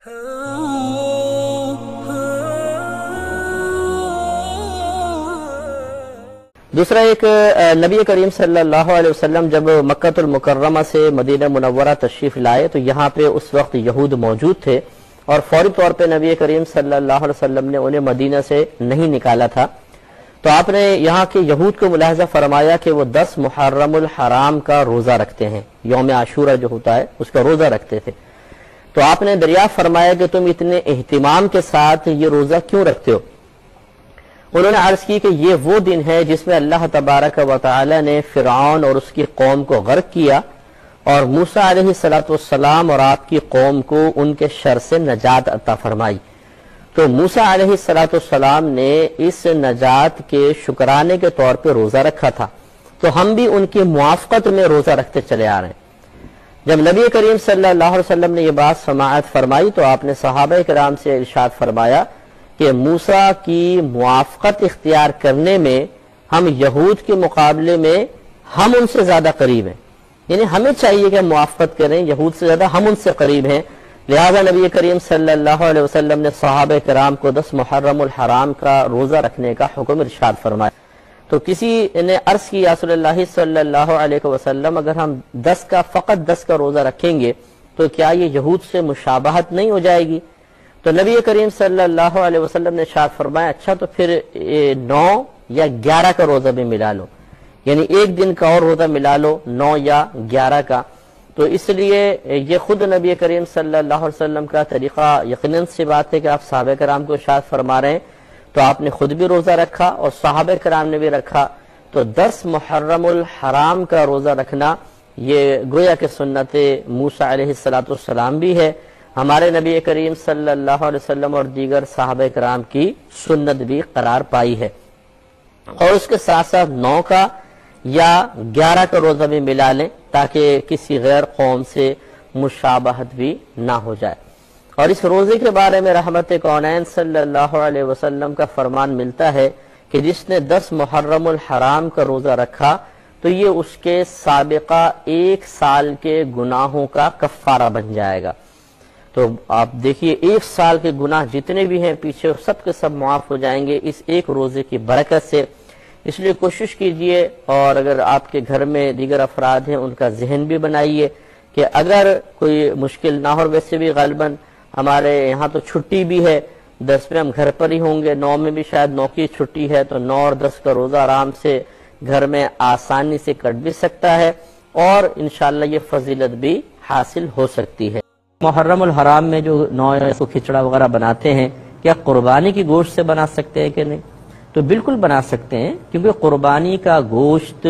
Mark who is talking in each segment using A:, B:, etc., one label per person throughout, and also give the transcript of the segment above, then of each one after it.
A: दूसरा एक नबी करीम सल्लल्लाहु अलैहि वसल्लम जब मक्कतुल मुकर्रमा से मदीना मुनव्वरा तशरीफ लाए तो यहाँ पे उस वक्त यहूद मौजूद थे और फौरी तौर पे नबी करीम सल्लल्लाहु अलैहि वसल्लम ने उन्हें मदीना से नहीं निकाला था। तो आपने यहाँ के यहूद को मुलाहजा फरमाया कि वो 10 मुहर्रमुल हराम का रोज़ा रखते हैं, यौम आशूरा जो होता है उसका रोज़ा रखते थे। तो आपने दरियाफ्त फरमाया कि तुम इतने एहतिमाम के साथ ये रोज़ा क्यों रखते हो? उन्होंने अर्ज की कि ये वो दिन है जिसमें अल्लाह तबारक व तआला ने फिरऔन और उसकी कौम को गर्क किया और मूसा अलैहिस्सलाम और आपकी कौम को उनके शर से नजात अता फरमाई। तो मूसा अलैहिस्सलाम ने इस नजात के शुक्राने के तौर पे रोजा रखा था, तो हम भी उनकी मुआफ़क़त में रोजा रखते चले आ रहे हैं। जब नबी करीम सल्लल्लाहु अलैहि वसल्लम ने यह बात समाअत फरमाई तो आपने सहाबा किराम से इरशाद फरमाया कि मूसा की मुआफ़क़त इख्तियार करने में हम यहूद के मुकाबले में हम उनसे ज्यादा करीब हैं, यानी हमें चाहिए कि मुआफ़क़त करें, यहूद से ज्यादा हम उनसे करीब हैं। लिहाजा नबी करीम सल्लल्लाहु अलैहि वसल्लम ने सहाबा किराम को 10 मुहर्रमुल हराम का रोजा रखने का हुक्म इरशाद फरमाया। तो किसी ने अर्ज की या रसूलल्लाह सल्लल्लाहु अलैहि वसल्लम अगर हम 10 का फकत 10 का रोजा रखेंगे तो क्या ये यहूद से मुशाबहत नहीं हो जाएगी? तो नबी करीम सल्लल्लाहु अलैहि वसल्लम ने इरशाद फरमाया अच्छा तो फिर 9 या 11 का रोजा भी मिला लो, यानी एक दिन का और रोजा मिला लो 9 या 11 का। तो इसलिए ये खुद नबी करीम सल्लल्लाहु अलैहि वसल्लम का तरीका यकीनन सी बात है कि आप सहाबा कराम को इरशाद फरमा रहे हैं, तो आपने खुद भी रोजा रखा और सहाबा कराम ने भी रखा। तो 10 मुहर्रमुल हराम का रोजा रखना ये गोया के सुन्नत मूसा अलैहिस्सलाम भी है, हमारे नबी करीम सल्लल्लाहु अलैहि वसल्लम और दीगर सहाबा कराम की सुन्नत भी करार पाई है। और उसके साथ साथ 9 का या 11 का रोजा भी मिला लें ताकि किसी गैर कौम से मुशाबहत भी ना हो जाए। और इस रोजे के बारे में रहमत कौनैन सल्लल्लाहु अलैहि वसल्लम का फरमान मिलता है कि जिसने 10 मुहर्रमुल हराम का रोजा रखा तो ये उसके साबिका 1 साल के गुनाहों का कफ्फारा बन जाएगा। तो आप देखिए 1 साल के गुनाह जितने भी हैं पीछे सब के सब मुआफ हो जाएंगे इस एक रोजे की बरकत से। इसलिए कोशिश कीजिए और अगर आपके घर में दीगर अफराद हैं उनका जहन भी बनाइए कि अगर कोई मुश्किल ना हो, वैसे भी गालिबन हमारे यहाँ तो छुट्टी भी है, 10 में हम घर पर ही होंगे, 9 में भी शायद 9 की छुट्टी है, तो 9 और 10 का रोजा आराम से घर में आसानी से कट भी सकता है और इंशाअल्लाह ये फजीलत भी हासिल हो सकती है। मुहर्रमुल हराम में जो 9 को खिचड़ा वगैरह बनाते हैं क्या कुर्बानी की गोश्त से बना सकते हैं कि नहीं? तो बिल्कुल बना सकते हैं, क्योंकि कुर्बानी का गोश्त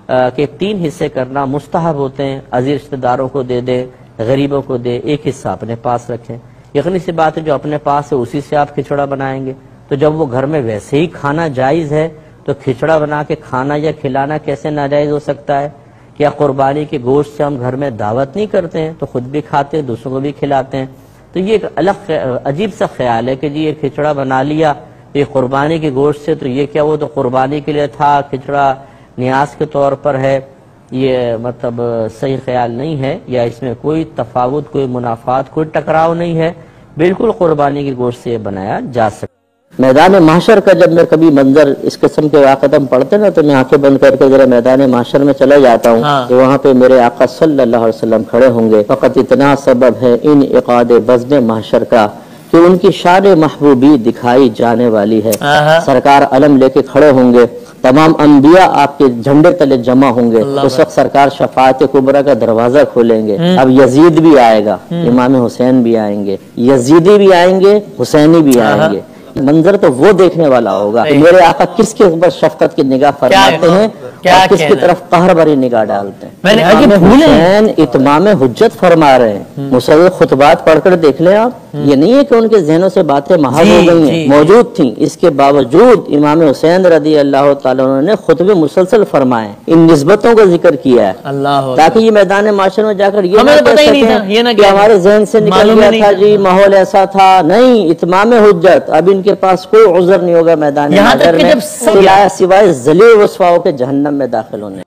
A: के 3 हिस्से करना मुस्तहब होते हैं। अजीज रिश्तेदारों को दे दे, गरीबों को दे, एक हिस्सा अपने पास रखें। यकीनी सी बात है जो अपने पास है उसी से आप खिचड़ा बनाएंगे। तो जब वो घर में वैसे ही खाना जायज है तो खिचड़ा बना के खाना या खिलाना कैसे नाजायज हो सकता है? क्या कुर्बानी के गोश्त से हम घर में दावत नहीं करते हैं तो खुद भी खाते हैं, दूसरों को भी खिलाते हैं? तो ये एक अलग अजीब सा ख्याल है कि जी ये खिचड़ा बना लिया ये कुर्बानी के गोश्त से, तो ये क्या वो तो कुर्बानी के लिए था, खिचड़ा न्यास के तौर पर है। ये मतलब सही ख्याल नहीं है, या इसमें कोई तफावत, कोई मुनाफात, कोई टकराव नहीं है। बिल्कुल कुर्बानी के गोश्त से बनाया जा सकता। मैदान महशर का जब मैं कभी मंजर इस किस्म के वाक़तम पढ़ते ना तो मैं आंखें बंद करके जरा मैदान महशर में चला जाता हूँ। तो वहाँ पे मेरे आका सल्लल्लाहु अलैहि वसल्लम खड़े होंगे। फकत इतना सबब है इन इक़ाद बज़्म महशर का कि उनकी शान महबूबी दिखाई जाने वाली है। सरकार अलम लेके खड़े होंगे, तमाम अंबिया आपके झंडे तले जमा होंगे। उस वक्त सरकार शफाअत कुबरा का दरवाजा खोलेंगे। अब यजीद भी आएगा, इमाम हुसैन भी आएंगे, यजीदी भी आएंगे, हुसैनी भी आएंगे। मंजर तो वो देखने वाला होगा मेरे आका किसके ऊपर शफकत की निगाह फरमाते हैं और किसकी तरफ कहर भरी निगाह डालते हैं। हुसैन इत्माम हुज्जत फरमा रहे हैं, मुसल्सल खुतबात पढ़कर देख ले आप। ये नहीं है कि उनके जहनों से बातें महव हो गई हैं, मौजूद थी। इसके बावजूद इमाम हुसैन रदी अल्लाह तआला ने खुतबे मुसलसल फरमाए, इन निस्बतों का जिक्र किया है ताकि ये मैदान माशर में जाकर ये ना कह सकें कि हमारे जहन से निकल गया था जी, माहौल ऐसा था। नहीं, इत्माम हुज्जत। अब इनके पास कोई उज़र नहीं होगा मैदान माशर में सिवाय जलील रुसवाओं के जहन्नम में दाखिल होने।